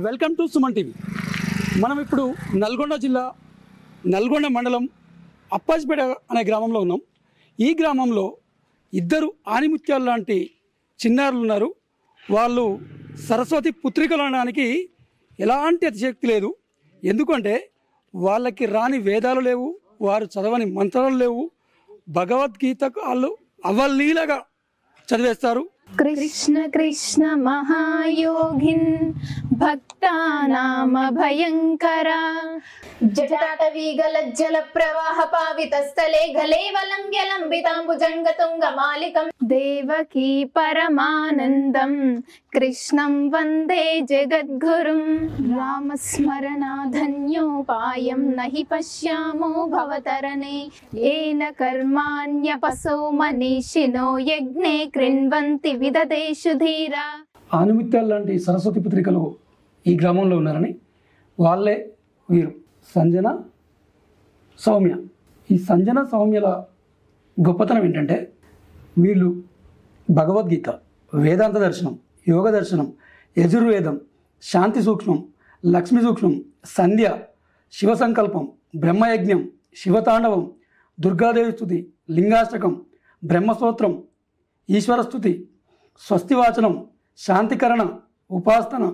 Welcome to Suman TV. మనం ఇప్పుడు నల్గొండ జిల్లా నల్గొండ మండలం అప్పాజిపేట అనే గ్రామంలో ఉన్నాం. ఈ గ్రామంలో ఇద్దరు ఆనిముత్యాలు లాంటి చిన్నారులు ఉన్నారు. వాళ్ళు సరస్వతి పుత్రికలు అనడానికి ఎలాంటి అతిశక్తి లేదు. ఎందుకంటే వాళ్ళకి రాని వేదాలు లేవు, వారు చదవని మంత్రాలు లేవు. భగవద్గీతకు వాళ్ళు అవలీలగా చదివేస్తారు. కృష్ణ కృష్ణ మహాయోగిన్ భక్తానామ భయంకర జటాటవీగలజ్జల ప్రవాహ పావిత స్థలే గలేవలంబ్య లంబితాంబుజంగతుంగ మాలికం దేవకీ పరమానందం కృష్ణం వందే జగద్గురుం రామస్మరణాధన్యోపాయం నహి పశ్యామో భవతరణే ఏన కర్మాణ్యపసో మనీషినో యజ్ఞే కృణ్వంతి విదదేషు ధీరా. ఆనిముత్యాలు లాంటి సరస్వతి పుత్రికలు ఈ గ్రామంలో ఉన్నారని వాళ్ళే వీరు సంజన సౌమ్య. ఈ సంజన సౌమ్యల గొప్పతనం ఏంటంటే వీళ్ళు భగవద్గీత, వేదాంత దర్శనం, యోగ దర్శనం, యజుర్వేదం, శాంతి సూక్ష్మం, లక్ష్మీ సూక్ష్మం, సంధ్య, శివ సంకల్పం, బ్రహ్మయజ్ఞం, శివతాండవం, దుర్గాదేవి స్తుతి, లింగాష్టకం, బ్రహ్మస్తోత్రం, ఈశ్వరస్తుతి, స్వస్తివాచనం, శాంతికరణ, ఉపాసన,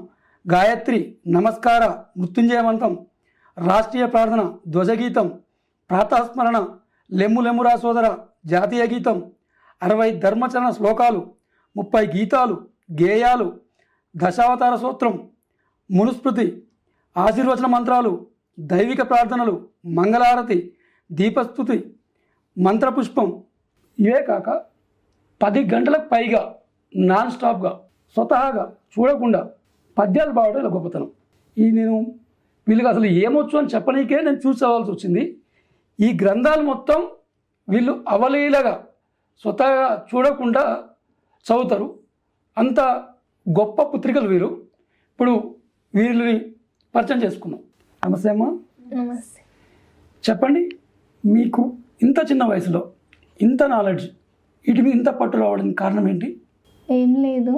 గాయత్రి, నమస్కార, మృత్యుంజయ మంత్రం, రాష్ట్రీయ ప్రార్థన, ధ్వజగీతం, ప్రాతస్మరణ, లెమ్ము లెమ్మురా సోదర, జాతీయ గీతం, 60 ధర్మచరణ శ్లోకాలు, 30 గీతాలు, గేయాలు, దశావతార సూత్రం, మునుస్మృతి, ఆశీర్వచన మంత్రాలు, దైవిక ప్రార్థనలు, మంగళారతి, దీపస్తుతి, మంత్రపుష్పం. ఇవే కాక 10 గంటలకు పైగా నాన్ స్టాప్గా స్వతహాగా చూడకుండా పద్యాలు పాడడం ఇలా గొప్పతనం. నేను వీళ్ళకి అసలు ఏమొచ్చు అని చెప్పనీకే నేను చూసుకోవాల్సి వచ్చింది. ఈ గ్రంథాలు మొత్తం వీళ్ళు అవలీలగా స్వతహాగా చూడకుండా చదువుతారు. అంత గొప్ప పుత్రికలు వీరు. ఇప్పుడు వీళ్ళని పరిచయం చేసుకున్నాం. నమస్తే అమ్మా. నమస్తే. చెప్పండి, మీకు ఇంత చిన్న వయసులో ఇంత నాలెడ్జ్, వీటి మీద ఇంత పట్టు రావడానికి కారణం ఏంటి? ఏం లేదు,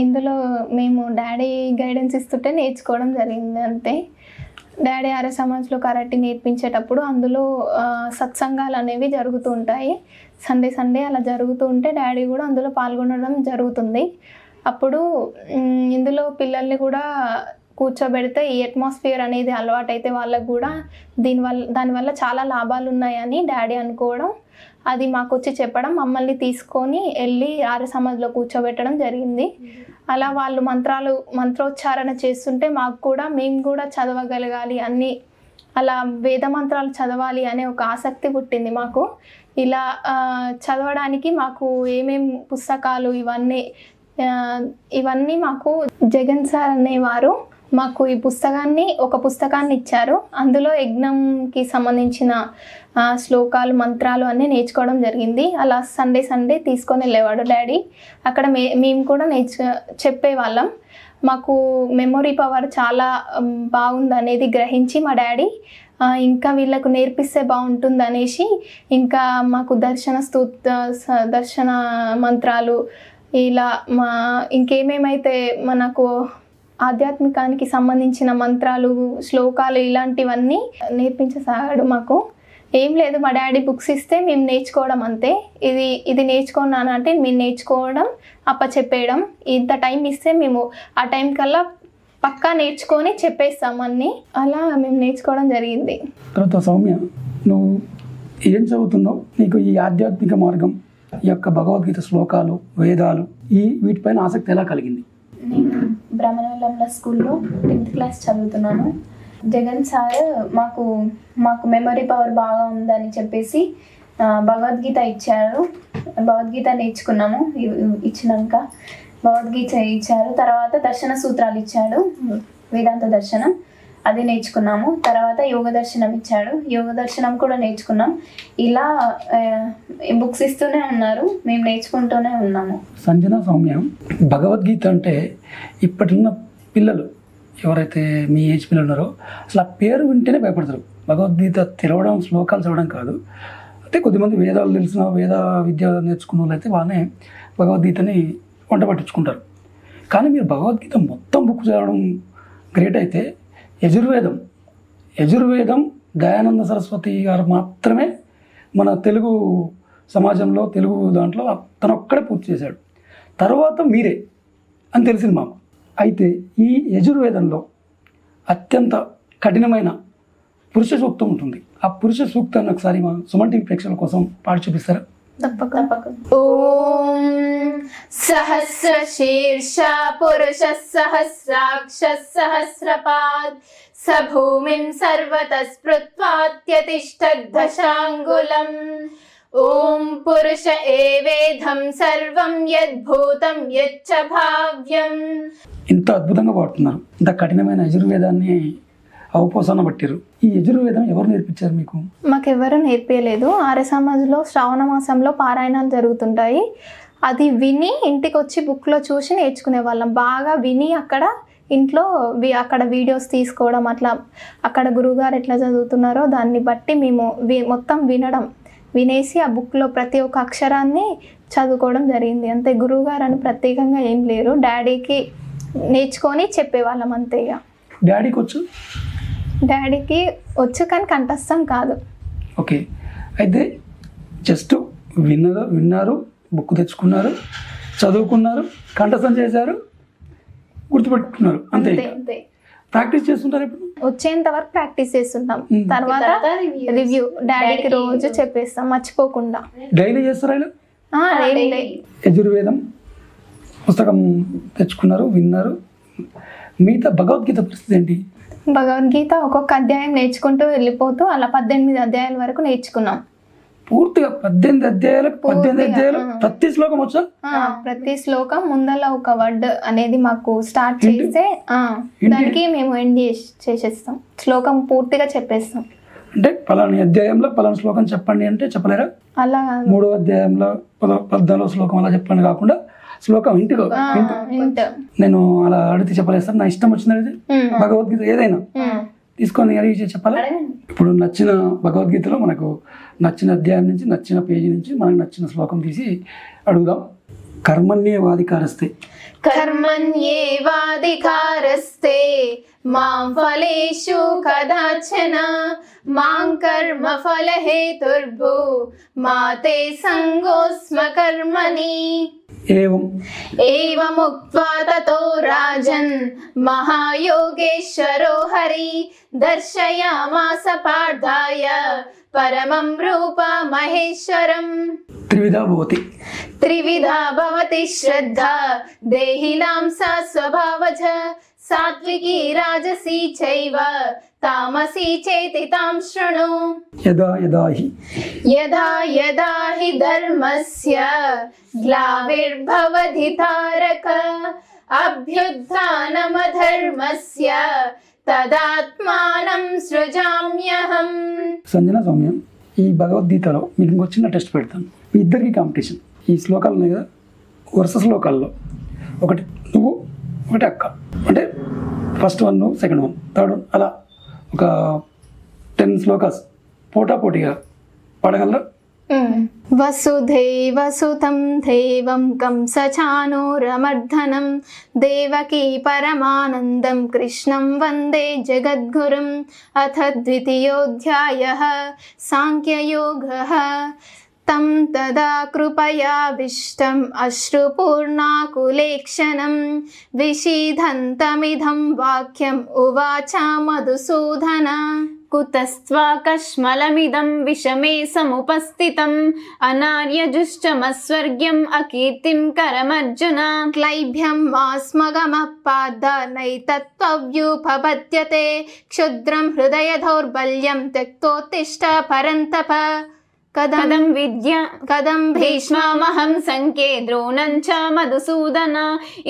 ఇందులో మేము డాడీ గైడెన్స్ ఇస్తుంటే నేర్చుకోవడం జరిగింది అంతే. డాడీ ఆర్య సమాజ్లో కరాటే నేర్పించేటప్పుడు అందులో సత్సంగాలు అనేవి జరుగుతూ ఉంటాయి. సండే అలా జరుగుతూ ఉంటే డాడీ కూడా అందులో పాల్గొనడం జరుగుతుంది. అప్పుడు ఇందులో పిల్లల్ని కూడా కూర్చోబెడితే ఈ అట్మాస్ఫియర్ అనేది అలవాటైతే వాళ్ళకు కూడా దానివల్ల చాలా లాభాలు ఉన్నాయని డాడీ అనుకోవడం, అది మాకు వచ్చి చెప్పడం, మమ్మల్ని తీసుకొని వెళ్ళి ఆర్య సమాజ్లో కూర్చోబెట్టడం జరిగింది. అలా వాళ్ళు మంత్రోచ్చారణ చేస్తుంటే మేము కూడా చదవగలగాలి అన్నీ, అలా వేద మంత్రాలు చదవాలి అనే ఒక ఆసక్తి పుట్టింది మాకు. ఇలా చదవడానికి మాకు ఏమేం పుస్తకాలు ఇవన్నీ మాకు జగన్ సార్ అనేవారు మాకు ఒక పుస్తకాన్ని ఇచ్చారు. అందులో యజ్ఞంకి సంబంధించిన శ్లోకాలు, మంత్రాలు అన్నీ నేర్చుకోవడం జరిగింది. అలా సండే తీసుకొని వెళ్ళేవాడు డాడీ. అక్కడ మేము కూడా చెప్పేవాళ్ళం. మాకు మెమొరీ పవర్ చాలా బాగుంది అనేది గ్రహించి మా డాడీ ఇంకా వీళ్ళకు నేర్పిస్తే బాగుంటుంది అనేసి ఇంకా మాకు దర్శన మంత్రాలు, ఇలా ఇంకేమేమైతే మనకు ఆధ్యాత్మికానికి సంబంధించిన మంత్రాలు, శ్లోకాలు ఇలాంటివన్నీ నేర్పించసాగాడు మాకు. ఏం లేదు, మా డాడీ బుక్స్ ఇస్తే మేము నేర్చుకోవడం అంతే. ఇది నేర్చుకున్నాను అంటే మేము నేర్చుకోవడం, చెప్పేయడం. ఇంత టైం ఇస్తే మేము ఆ టైం కల్లా పక్కా నేర్చుకొని చెప్పేస్తాం అన్నీ. అలా మేము నేర్చుకోవడం జరిగింది. తర్వాత సౌమ్య, నువ్వు ఏం చదువుతున్నావు? నీకు ఈ ఆధ్యాత్మిక మార్గం, ఈ యొక్క భగవద్గీత శ్లోకాలు, వేదాలు, వీటిపైన ఆసక్తి ఎలా కలిగింది? నేను బ్రహ్మణవల్లంల స్కూల్లో 10th క్లాస్ చదువుతున్నాను. జగన్ సార్ మాకు మెమరీ పవర్ బాగా ఉందని చెప్పేసి భగవద్గీత ఇచ్చారు. భగవద్గీత నేర్చుకున్నాము. ఇచ్చినాక భగవద్గీత ఇచ్చారు. తర్వాత దర్శన సూత్రాలు ఇచ్చాడు, వేదాంత దర్శనం, అది నేర్చుకున్నాము. తర్వాత యోగ దర్శనం ఇచ్చాడు, యోగ దర్శనం కూడా నేర్చుకున్నాం. ఇలా బుక్స్ ఇస్తూనే ఉన్నారు, మేము నేర్చుకుంటూనే ఉన్నాము. సంజన సౌమ్య, భగవద్గీత అంటే ఇప్పటిన్న పిల్లలు ఎవరైతే మీ ఏజ్ పిల్లలు ఉన్నారో అసలు ఆ పేరు వింటేనే భయపడతారు. భగవద్గీత తెరవడం, శ్లోకాలు చదవడం కాదు. అయితే కొద్దిమంది వేదాలు తెలిసిన, వేద విద్య నేర్చుకున్న వాళ్ళు అయితే వాళ్ళనే భగవద్గీతని వంట పట్టించుకుంటారు. కానీ మీరు భగవద్గీత మొత్తం బుక్ చదవడం గ్రేట్. అయితే యజుర్వేదం దయానంద సరస్వతి గారు మాత్రమే మన తెలుగు సమాజంలో తెలుగు దాంట్లో తను ఒక్కడే పూర్తి చేశాడు. తర్వాత మీరే అని తెలిసింది మాకు. అయితే ఈ యజుర్వేదంలో అత్యంత కఠినమైన పురుష సూక్తం ఉంటుంది. ఆ పురుష సూక్తాన్ని ఒకసారి మా సుమన్ టీవీ ప్రేక్షకుల కోసం పాడి చూపిస్తారా? ఓం సహస్రశీర్ష పురుష సహస్రాక్ష సహస్రపాద్ స భూమిం సర్వతః స్పృత్వాత్యతిష్ఠద్దశాంగులం. ఓం పురుష ఏవేదం సర్వం యద్భూతం యచ్చ భావ్యం. ఇంత అద్భుతంగా పాడుతున్నారు. ఇంత కఠినమైన యజుర్వేదాన్ని అవపోసన పట్టారు. ఈ యజుర్వేదం ఎవరు నేర్పించారు మీకు? మాకెవరు నేర్పించలేదు. ఆర్య సమాజంలో శ్రావణ మాసంలో పారాయణాలు జరుగుతుంటాయి. అది విని ఇంటికి వచ్చి బుక్లో చూసి నేర్చుకునే వాళ్ళం. బాగా విని అక్కడ ఇంట్లో అక్కడ వీడియోస్ తీసుకోవడం, అట్లా అక్కడ గురువుగారు ఎట్లా చదువుతున్నారో దాన్ని బట్టి మేము మొత్తం వినేసి ఆ బుక్లో ప్రతి ఒక్క అక్షరాన్ని చదువుకోవడం జరిగింది. అంతే, గురువుగారు అని ప్రత్యేకంగా ఏం లేరు. డాడీకి నేర్చుకొని చెప్పేవాళ్ళం అంతే. ఇక డాడీకి వచ్చు కానీ కంఠస్థం కాదు. ఓకే. అయితే జస్ట్ విన్నారు, బుక్ తెచ్చుకున్నారు, చదువుకున్నారు, కంఠస్థం చేశారు, గుర్తుపెట్టుకున్నారు అంతే. ప్రాక్టీస్ చేస్తుంటారు. ఇప్పుడు వచ్చేంత వరకు ప్రాక్టీస్ చేస్తుంటాం. తర్వాత రివ్యూ డాడీకి రోజు చెప్పేస్తాం మర్చిపోకుండా. డైలీ చేస్తారా ఇలా? డైలీ. యజుర్వేదం పుస్తకం తెచ్చుకున్నారు, విన్నారు. మిగతా భగవద్గీత పరిస్థితి ఏంటి? భగవద్గీత ఒక్కొక్క అధ్యాయం నేర్చుకుంటూ వెళ్ళిపోతూ అలా 18 అధ్యాయాల వరకు నేర్చుకున్నాం. పూర్తిగా 18 అధ్యాయాలు ప్రతి శ్లోకం వచ్చా? ప్రతి శ్లోకం ముందల ఒక వర్డ్ అనేది మాకు స్టార్ట్ చేస్తే దానికి మేము ఎండ్ చేసేస్తాం. శ్లోకం పూర్తిగా చెప్పేస్తాం. అంటే పలానా అధ్యాయంలో పలానా శ్లోకం చెప్పండి అంటే చెప్పలేరా? అలా 3వ అధ్యాయంలో 14వ శ్లోకం అలా చెప్పండి కాకుండా శ్లోకం ఇంటికి నేను అలా అడిగితే చెప్పలేస్తాను. నా ఇష్టం వచ్చినది భగవద్గీత ఏదైనా తీసుకొని అడిగి చెప్పాలా? ఇప్పుడు నచ్చిన భగవద్గీతలో మనకు నచ్చిన అధ్యాయం నుంచి, నచ్చిన పేజీ నుంచి మనకు నచ్చిన శ్లోకం తీసి అడుగుదాం. కర్మణ్యేవాధికారస్తే మాం ఫలేషు కదాచన మాం కర్మ ఫలహేతుర్భూ మా తే సంగోస్మ కర్మణి. ఏవముక్త్వా తతో రాజన్ మహాయోగేశ్వరో హరి దర్శయామాస పార్థాయ పరమం రూప మహేశ్వరం. త్రివిధా భవతి శ్రద్ధా దేహినాం సా స్వభావజ సాత్వికీ రాజసీ చైవ తామసీ చేతి తాం శృణు. యదా యదా హి ధర్మస్య గ్లావిర్భవతి తారక అభ్యుత్థానమధర్మస్య తదాత్మానం సృజామ్యహం. సంజన సౌమ్యం, ఈ భగవద్గీతలో మీకు ఇంకో చిన్న టెస్ట్ పెడతాను. మీ ఇద్దరికి కాంపిటీషన్. ఈ శ్లోకాలు ఉన్నాయి కదా, వరుస శ్లోకాల్లో ఒకటి నువ్వు, ఒకటి అక్క, అంటే ఫస్ట్ 1 నువ్వు, సెకండ్ 1, థర్డ్ 1, అలా ఒక 10 శ్లోకాస్ పోటాపోటీగా పాడగలరా? వసుధైవసుతం దేవం కంసచానూరమర్దనం దేవకీ పరమానందం కృష్ణం వందే జగద్గురుం. అథ ద్వితీయోऽధ్యాయః సాంఖ్యయోగः. తం తదా కృపయావిష్టం అశ్రుపూర్ణాకులేక్షణం విషీదంతమిదం వాక్యం ఉవాచ మధుసూదన. కుతస్త్వాకష్మలమిదం విషమే సముపస్థితం అనార్యజుష్టమస్వర్గ్యం అకీర్తిం కరమర్జున. క్లైభ్యం మాస్మగమః పార్థ నైతత్త్వవ్యుపపద్యతే క్షుద్రం హృదయ దౌర్బల్యం త్యక్తోత్తిష్ట పరంతప. కదం భీష్మామహం సంఖ్యే ద్రోణం చ మధుసూదన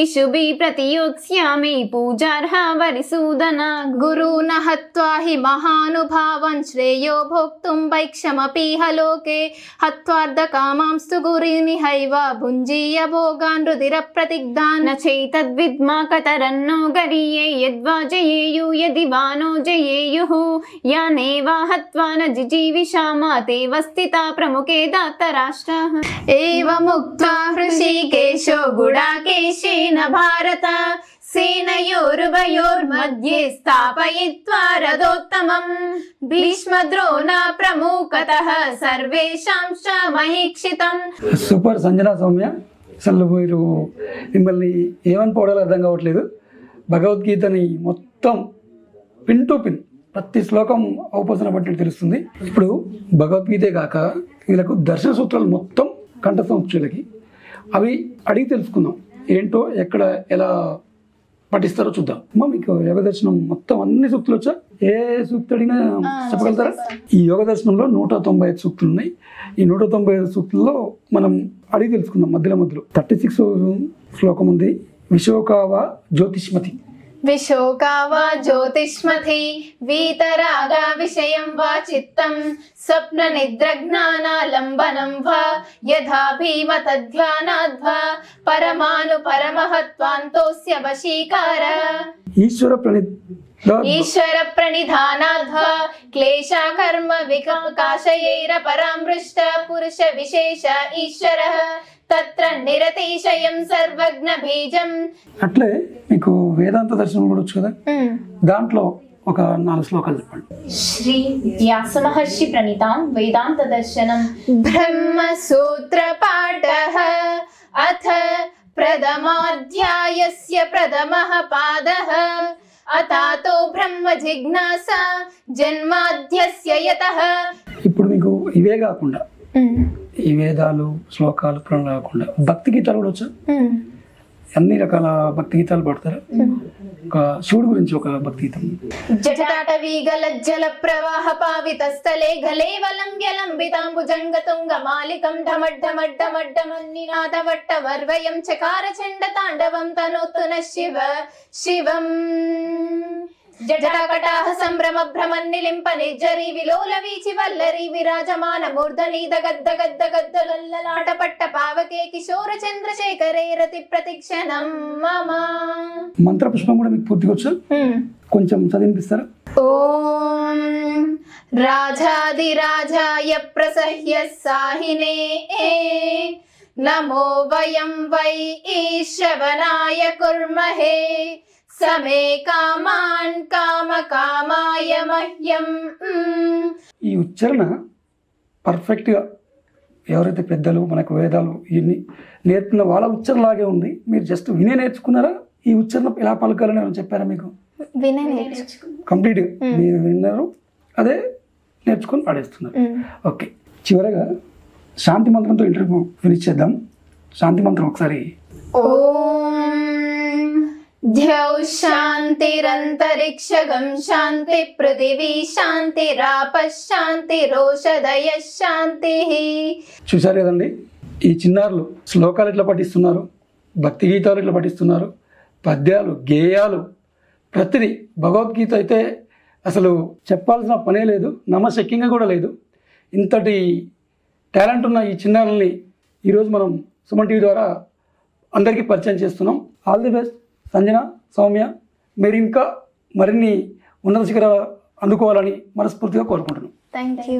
ఇషుభి ప్రతియోత్స్యామి పూజార్హ వరిసూదన. గురూన్ హత్వా హి మహానుభావన్ శ్రేయో భోక్తుం వైక్షమపీహ లోకే హత్వార్ధకామాంస్తు గురీనిహైవ భుంజీయ భోగాన్ రుధిర ప్రతిగ్ధాన్. న చైతద్విద్మా కతరన్నో గరీయే యద్వా జయేయు యది వానో జయేయుః యానేవా హత్వా న జిజీవిషామ తేవస్తి ప్రముఖే దాతరాష్ట్రాః. ఏవముక్త్వా హృషీకేశో గుడాకేశేన భారత సేనయోరుభయోర్मध्ये స్థాపయిత్వా రథోత్తమం భీష్మద్రోణ ప్రముఖతః సర్వేషాం చ మహీక్షితం. సూపర్ సంజన, సౌమ్య. అసలు మీరు మిమ్మల్ని ఏమని పోవడాలో అర్థం కావట్లేదు. భగవద్గీతని మొత్తం పిన్ టు పిన్ ప్రతి శ్లోకం అవపోసన పట్టినట్టు తెలుస్తుంది. ఇప్పుడు భగవద్గీతే కాక వీళ్ళకు దర్శన సూత్రాలు మొత్తం కంఠస్థం వీళ్ళకి. అవి అడిగి తెలుసుకుందాం, ఏంటో ఎక్కడ ఎలా పఠిస్తారో చూద్దాం. అమ్మా, మీకు యోగ దర్శనం మొత్తం అన్ని సూక్తులు వచ్చా? ఏ సూక్తి అడిగినా చెప్పగలుగుతారా? ఈ యోగ దర్శనంలో 195 సూక్తులు ఉన్నాయి. ఈ 195 సూక్తుల్లో మనం అడిగి తెలుసుకుందాం. మధ్యలో 36 శ్లోకం ఉంది. విశోకావా జ్యోతిష్మతి. విశోకావా జ్యోతిష్మతి వీతరాగా విషయం వా చిత్తం స్వప్న నిద్రజ్ఞానాలంబనం వా యథా భీమ తద్ధ్యానాద్వా పరమాను పరమహత్వాంతోస్య వశీకార. ఈశ్వర ప్రణిధానాద్వా క్లేశ కర్మ వికాశయైర పరామృష్ట పురుష విశేష ఈశ్వరః తత్ర నిరతిశయం సర్వజ్ఞ బీజం. అట్లే మీకు వేదాంత దర్శనం కూడా వచ్చు కదా, దాంట్లో ఒక 4 శ్లోకాలు చెప్పండి. శ్రీ వ్యాస మహర్షి ప్రణీతాం వేదాంత దర్శనం బ్రహ్మసూత్ర పాఠః అథ ప్రథమాధ్యాయస్య ప్రథమః పాదః అతాతో బ్రహ్మ జిజ్ఞాసా జన్మాద్యస్య యతః. ఇప్పుడు మీకు ఇవే కాకుండా ఈ వేదాలు శ్లోకాలు పురాణాలు కాకుండా భక్తి గీతాలు కూడా వచ్చా? అన్ని రకాల భక్తి గీతాలు పాడతారా? ఒక శివుడు గురించి ఒక భక్తి గీతం. జటాటవీగలజ్జల ప్రవాహ పావిత స్థలే గలేవలంబ్య లంబితాంబుజంగ తుంగ మాలికం ఢమడ్ఢమడ్ఢమడ్ఢమన్నినాద వట్ట వర్వయం చకార చండ తాండవం తనోత్తున శివ శివం. జటాకటాహ సంభ్రమ భ్రమన్నిలింప నిర్జరి విలోల వీచి వల్లరి విరాజమాన మూర్ధనీద గద్ద గద్ద గద్ద లల్లలాట పట్ట పావకే కిశోర చంద్రశేఖరే రతి ప్రతిక్షణం మమ. మంత్ర పుష్పం కూడా మీకు పూర్తిగా వచ్చా? కొంచెం చదివినిపిస్తారా? ఓం రాజాదిరాజాయ ప్రసహ్య సాహినే నమో వయం వై ఈశ్వనాయ కుర్మహే సమే కామాన్ కామ కామాయ మహ్యం. ఈ ఉచ్చారణ పర్ఫెక్ట్గా ఎవరైతే పెద్దలు మనకు వేదాలు ఇవన్నీ నేర్పిన వాళ్ళ ఉచ్చారణ లాగే ఉంది. మీరు జస్ట్ వినే నేర్చుకున్నారా? ఈ ఉచ్చారణ ఎలా పలకాలని ఏమైనా చెప్పారా మీకు? వినే నేర్చుకో కంప్లీట్గా మీరు విన్నారు, అదే నేర్చుకొని పాడేస్తున్నారు. ఓకే, చివరగా శాంతి మంత్రంతో ఇంటర్వ్యూ ఫినిష్ చేద్దాం. శాంతి మంత్రం ఒకసారి. ఓం ద్యౌ శాంతిరంతరిక్షగం శాంతి పృథివీ శాంతిరాప శాంతిరోషధయ శాంతి. చూశారు కదండి, ఈ చిన్నారులు శ్లోకాలు ఎట్లా పఠిస్తున్నారు, భక్తి గీతాలు ఎట్లా పఠిస్తున్నారు, పద్యాలు గేయాలు ప్రతిదీ. భగవద్గీత అయితే అసలు చెప్పాల్సిన పనే లేదు, నమ్మశక్యంగా కూడా లేదు. ఇంతటి టాలెంట్ ఉన్న ఈ చిన్నారుల్ని ఈరోజు మనం సుమన్ టీవీ ద్వారా అందరికీ పరిచయం చేస్తున్నాం. All the best Sanjana, Soumya. మీరు ఇంకా మరిన్ని ఉన్నత శిఖర అందుకోవాలని మనస్ఫూర్తిగా కోరుకుంటున్నాం. Thank you.